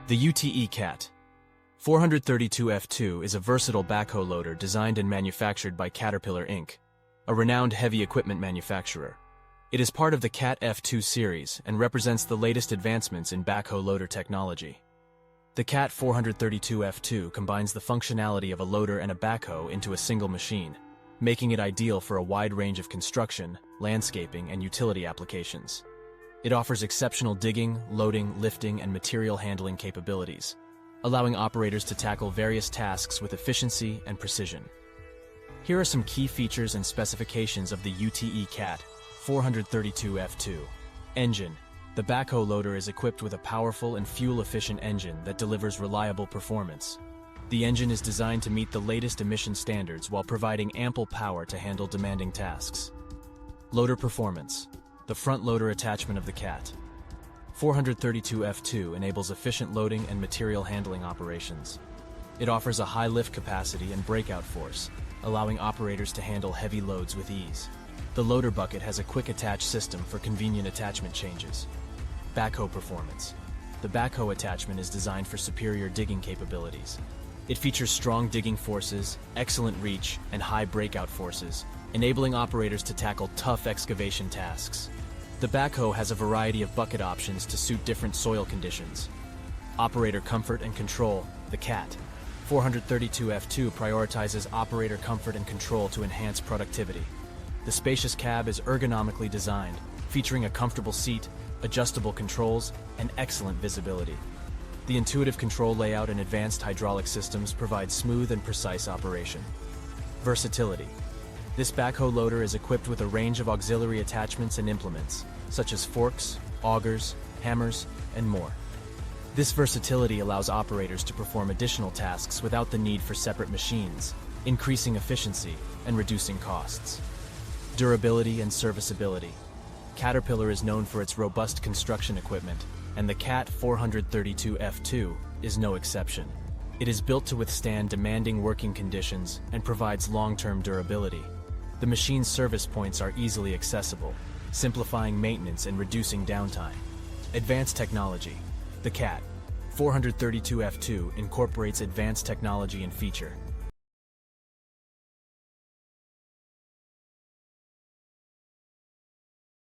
The UTE CAT 432F2 is a versatile backhoe loader designed and manufactured by Caterpillar Inc., a renowned heavy equipment manufacturer. It is part of the CAT F2 series and represents the latest advancements in backhoe loader technology. The CAT 432F2 combines the functionality of a loader and a backhoe into a single machine, making it ideal for a wide range of construction, landscaping, and utility applications. It offers exceptional digging, loading, lifting, and material handling capabilities, allowing operators to tackle various tasks with efficiency and precision. Here are some key features and specifications of the UTE CAT 432F2. Engine. The backhoe loader is equipped with a powerful and fuel-efficient engine that delivers reliable performance. The engine is designed to meet the latest emission standards while providing ample power to handle demanding tasks. Loader performance. The front loader attachment of the CAT 432F2 enables efficient loading and material handling operations. It offers a high lift capacity and breakout force, allowing operators to handle heavy loads with ease. The loader bucket has a quick attach system for convenient attachment changes. Backhoe performance. The backhoe attachment is designed for superior digging capabilities. It features strong digging forces, excellent reach, and high breakout forces, enabling operators to tackle tough excavation tasks. The backhoe has a variety of bucket options to suit different soil conditions. Operator comfort and control. The CAT 432F2 prioritizes operator comfort and control to enhance productivity. The spacious cab is ergonomically designed, featuring a comfortable seat, adjustable controls, and excellent visibility. The intuitive control layout and advanced hydraulic systems provide smooth and precise operation. Versatility. This backhoe loader is equipped with a range of auxiliary attachments and implements, such as forks, augers, hammers, and more. This versatility allows operators to perform additional tasks without the need for separate machines, increasing efficiency and reducing costs. Durability and serviceability. Caterpillar is known for its robust construction equipment, and the CAT 432F2 is no exception. It is built to withstand demanding working conditions and provides long-term durability. The machine's service points are easily accessible, simplifying maintenance and reducing downtime. Advanced technology. The CAT 432F2 incorporates advanced technology and feature,